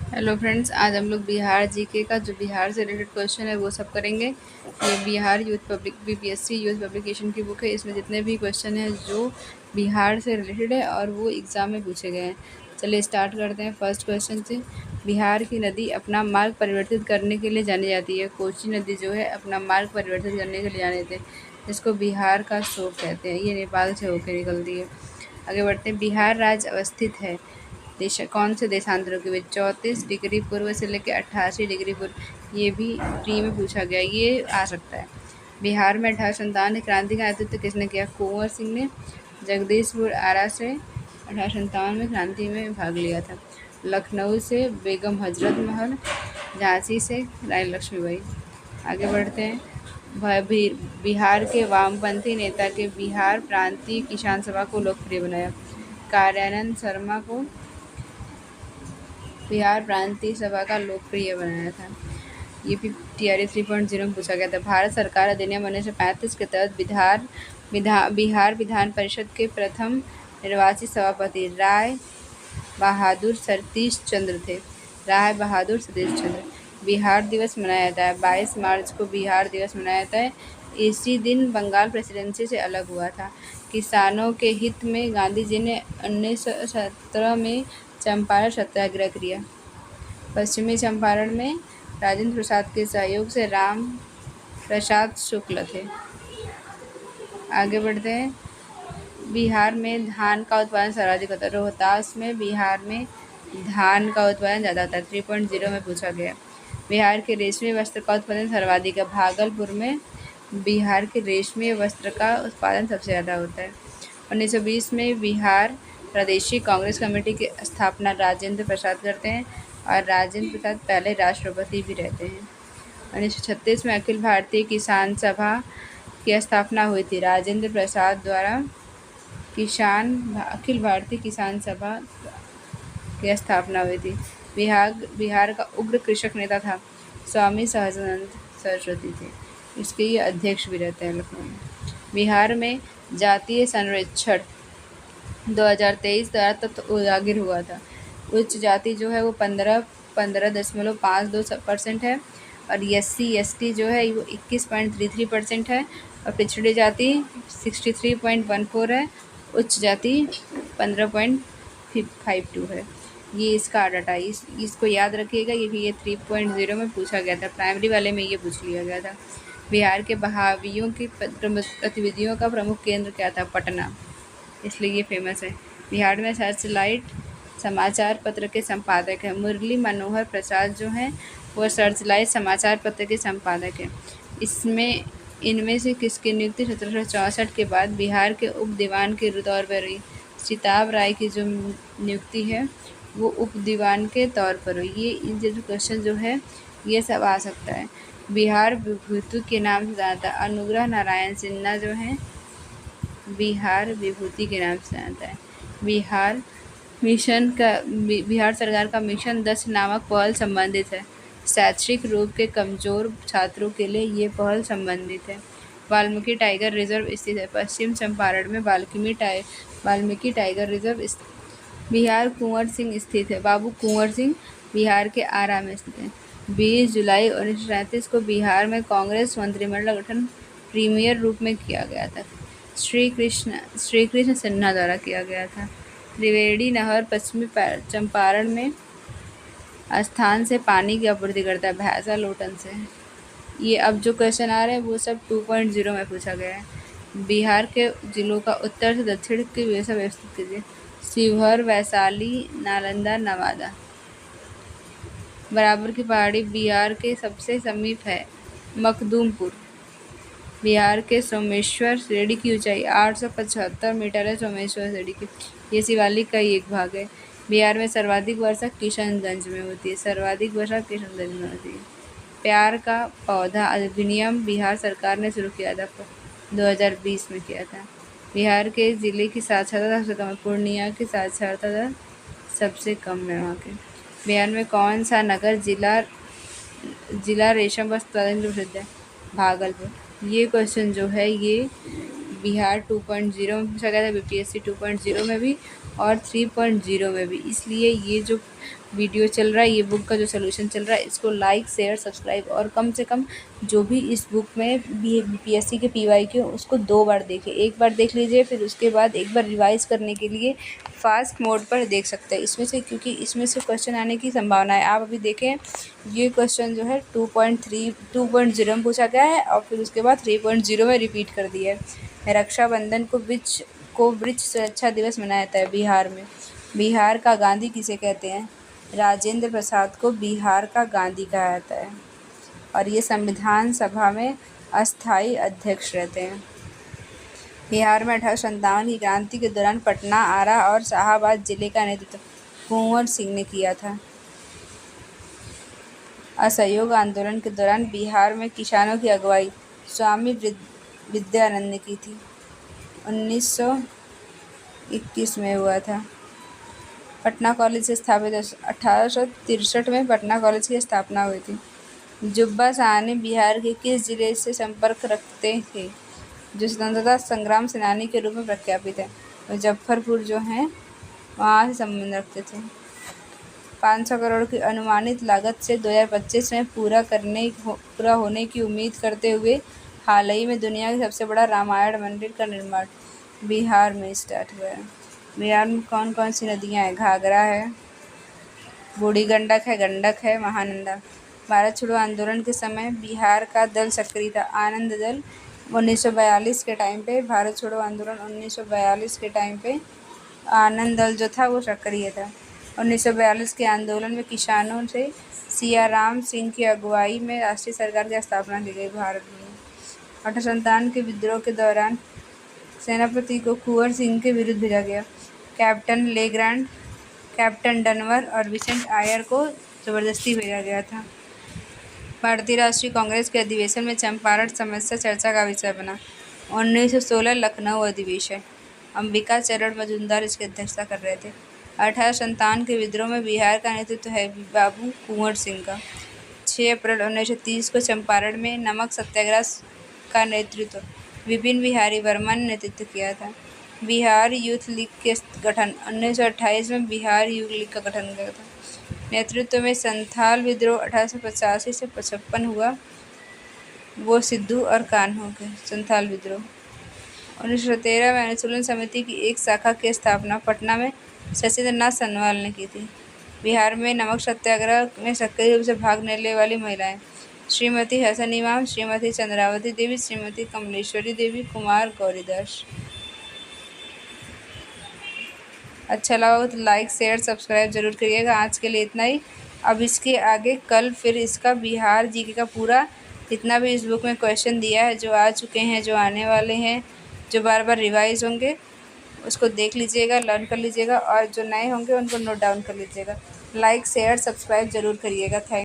Hello friends, आज हम लोग बिहार जीके का जो बिहार से रिलेटेड क्वेश्चन है वो सब करेंगे। ये Bihar youth public BPSC youth publication की बुक है। इसमें जितने भी क्वेश्चन हैं जो बिहार से रिलेटेड है और वो एग्ज़ाम में पूछे गए हैं। चलिए स्टार्ट करते हैं फर्स्ट क्वेश्चन से। बिहार की नदी अपना मार्ग परिवर्तित करने के लिए जानी जाती है। कोसी नदी जो है अपना मार्ग परिवर्तित करने के लिए जाने जाते हैं, जिसको बिहार का शोक कहते हैं। ये नेपाल से होकर निकलती है। आगे बढ़ते हैं। बिहार राज्य अवस्थित है कौन से देशांतरों के बीच? 34 डिग्री पूर्व से लेकर 88 डिग्री पूर्व। ये भी प्री में पूछा गया, ये आ सकता है। बिहार में 1857 क्रांति का नेतृत्व किसने किया? कुंवर सिंह ने जगदीशपुर आरा से 1857 में क्रांति में भाग लिया था। लखनऊ से बेगम हजरत महल, झांसी से रानी लक्ष्मीबाई। आगे बढ़ते हैं। बिहार के वामपंथी नेता के बिहार प्रांतीय किसान सभा को लोकप्रिय बनाया। कार्यानंद शर्मा को बिहार प्रांतीय सभा का लोकप्रिय बनाया था। ये भी TRE 3.0 में पूछा गया था। भारत सरकार अधिनियम 1935 के तहत बिहार विधान परिषद के प्रथम निर्वाचित सभापति राय बहादुर सतीश चंद्र थे। बिहार दिवस मनाया जाता है 22 मार्च को बिहार दिवस मनाया जाता है। इसी दिन बंगाल प्रेसिडेंसी से अलग हुआ था। किसानों के हित में गांधी जी ने 1917 में चंपारण सत्याग्रह किया। पश्चिमी चंपारण में राजेंद्र प्रसाद के सहयोग से राम प्रसाद शुक्ल थे। आगे बढ़ते हैं। बिहार में धान का उत्पादन सर्वाधिक होता है। रोहतास में बिहार में धान का उत्पादन ज़्यादा होता है। 3.0 में पूछा गया। बिहार के रेशमी वस्त्र का उत्पादन सर्वाधिक है। भागलपुर में बिहार के रेशमी वस्त्र का उत्पादन सबसे ज़्यादा होता है। 1920 में बिहार प्रादेशिक कांग्रेस कमेटी की स्थापना राजेंद्र प्रसाद करते हैं और राजेंद्र प्रसाद पहले राष्ट्रपति भी रहते हैं। 1936 में अखिल भारतीय किसान सभा की स्थापना हुई थी। राजेंद्र प्रसाद द्वारा अखिल भारतीय किसान सभा की स्थापना हुई थी। बिहार का उग्र कृषक नेता था स्वामी सहजानंद सरस्वती थे। इसके ये अध्यक्ष भी रहते हैं लखनऊ में। बिहार में जातीय सर्वेक्षण 2023 द्वारा तक उजागर हुआ था। उच्च जाति जो है वो 15.52% है और SC/ST जो है वो 21.33% है और पिछड़ी जाति 63.14 है। उच्च जाति 15.52 है। ये इसका डाटा है। इसको याद रखिएगा। ये 3.0 में पूछा गया था। प्राइमरी वाले में ये पूछ लिया गया था। बिहार के बहावियों की गतिविधियों का प्रमुख केंद्र क्या था? पटना, इसलिए ये फेमस है। बिहार में सर्चलाइट समाचार पत्र के संपादक हैं। मुरली मनोहर प्रसाद जो हैं वो सर्चलाइट समाचार पत्र के संपादक हैं। इनमें से किसकी नियुक्ति 1764 के बाद बिहार के उप दीवान के तौर पर हुई? सिताब राय की जो नियुक्ति है वो उप दीवान के तौर पर हुई। ये जो क्वेश्चन जो है ये सब आ सकता है। बिहार विभूति के नाम से जाता है। अनुग्रह नारायण सिन्हा जो हैं बिहार विभूति के नाम से जानता है। बिहार सरकार का मिशन 10 नामक पहल संबंधित है। शैक्षिक रूप के कमजोर छात्रों के लिए ये पहल संबंधित है। वाल्मीकि टाइगर रिजर्व स्थित है। पश्चिम चंपारण में वाल्मीकि टाइगर रिजर्व स्थित। बिहार कुंवर सिंह स्थित है। बाबू कुंवर सिंह बिहार के आरा में स्थित है। 20 जुलाई 1937 को बिहार में कांग्रेस मंत्रिमंडल गठन प्रीमियर रूप में किया गया था। श्री कृष्ण सिन्हा द्वारा किया गया था। त्रिवेणी नहर पश्चिमी चंपारण में स्थान से पानी की आपूर्ति करता है, भैंसा लोटन से। ये अब जो क्वेश्चन आ रहे हैं वो सब 2.0 में पूछा गया है। बिहार के जिलों का उत्तर से दक्षिण की व्यवस्था व्यवस्थित कीजिए। शिवहर, वैशाली, नालंदा, नवादा। बराबर की पहाड़ी बिहार के सबसे समीप है। मखदूमपुर। बिहार के सोमेश्वर श्रेणी की ऊंचाई 875 मीटर है। सोमेश्वर श्रेणी की ये शिवालिक का ही एक भाग है। बिहार में सर्वाधिक वर्षा किशनगंज में होती है। प्यार का पौधा अधिनियम बिहार सरकार ने शुरू किया था 2020 में किया था। बिहार के जिले की साक्षरता सबसे कम है। पूर्णिया की साक्षरता दर सबसे कम है वहाँ के। बिहार में कौन सा नगर जिला रेशम वस्त्र उत्पादन के लिए प्रसिद्ध है? भागलपुर। ये क्वेश्चन जो है ये बिहार 2.0 में पूछा गया था, BPSC 2.0 में भी और 3.0 में भी। इसलिए ये जो वीडियो चल रहा है, ये बुक का जो सोल्यूशन चल रहा है, इसको लाइक शेयर सब्सक्राइब और कम से कम जो भी इस बुक में बीपीएससी के पीवाईक्यू उसको 2 बार देखें। एक बार देख लीजिए, फिर उसके बाद एक बार रिवाइज़ करने के लिए फास्ट मोड पर देख सकते हैं इसमें से, क्योंकि इसमें से क्वेश्चन आने की संभावना है। आप अभी देखें, ये क्वेश्चन जो है 2.0 में पूछा गया है और फिर उसके बाद 3.0 में रिपीट कर दिया है। रक्षाबंधन को वृक्ष सुरक्षा दिवस मनाया जाता है बिहार में। बिहार का गांधी किसे कहते हैं? राजेंद्र प्रसाद को बिहार का गांधी कहा जाता है और ये संविधान सभा में अस्थायी अध्यक्ष रहते हैं। बिहार में 1857 की क्रांति के दौरान पटना, आरा और शाहाबाद जिले का नेतृत्व कुंवर सिंह ने किया था। असहयोग आंदोलन के दौरान बिहार में किसानों की अगुवाई स्वामी विद्यानंद ने की थी। 1921 में हुआ था। पटना कॉलेज से स्थापित 1863 में पटना कॉलेज की स्थापना हुई थी। जुब्बा साहनी बिहार के किस जिले से संपर्क रखते थे, जो स्वतंत्रता संग्राम सेनानी के रूप में प्रख्यापित है? मुजफ्फरपुर जो है वहाँ से संबंध रखते थे। 500 करोड़ की अनुमानित लागत से 2025 में पूरा होने की उम्मीद करते हुए हाल ही में दुनिया का सबसे बड़ा रामायण मंदिर का निर्माण बिहार में स्टार्ट हुआ है। बिहार में कौन कौन सी नदियाँ हैं? घाघरा है, बूढ़ी गंडक है, महानंदा। भारत छोड़ो आंदोलन के समय बिहार का दल सक्रिय था। आनंद दल 1942 के टाइम पे, भारत छोड़ो आंदोलन 1942 के टाइम पे आनंद दल जो था वो सक्रिय था। 1942 के आंदोलन में किसानों से सियाराम सिंह की अगुवाई में राष्ट्रीय सरकार की स्थापना की गई भारत में। 1857 के विद्रोह के दौरान सेनापति को कुंवर सिंह के विरुद्ध भेजा गया। कैप्टन लेग्रैंड, कैप्टन डनवर और विसेंट आयर को जबरदस्ती भेजा गया था। भारतीय राष्ट्रीय कांग्रेस के अधिवेशन में चंपारण समस्या चर्चा का विषय बना। 1916 लखनऊ अधिवेशन, अंबिका चरण मजूमदार इसकी अध्यक्षता कर रहे थे। 1857 के विद्रोह में बिहार का नेतृत्व है बाबू कुंवर सिंह का। 6 अप्रैल 1930 को चंपारण में नमक सत्याग्रह का नेतृत्व विपिन बिहारी वर्मा ने नेतृत्व किया था। बिहार यूथ लीग के गठन 1928 में बिहार यूथ लीग का गठन किया था। नेतृत्व में संथाल विद्रोह 1885 से 55 हुआ, वो सिद्धू और कान्हो के संथाल विद्रोह। 1913 में अनुशीलन समिति की एक शाखा की स्थापना पटना में शशिन्द्रनाथ सन्याल ने की थी। बिहार में नमक सत्याग्रह में सक्रिय रूप से भाग लेने वाली महिलाएं श्रीमती हसन इमाम, श्रीमती चंद्रावती देवी, श्रीमती कमलेश्वरी देवी, कुमार गौरीदास। अच्छा लगा हो तो लाइक शेयर सब्सक्राइब जरूर करिएगा। आज के लिए इतना ही। अब इसके आगे कल फिर इसका बिहार जीके का पूरा जितना भी इस बुक में क्वेश्चन दिया है, जो आ चुके हैं, जो आने वाले हैं, जो बार बार रिवाइज होंगे, उसको देख लीजिएगा, लर्न कर लीजिएगा और जो नए होंगे उनको नोट डाउन कर लीजिएगा। लाइक शेयर सब्सक्राइब जरूर करिएगा। थैंक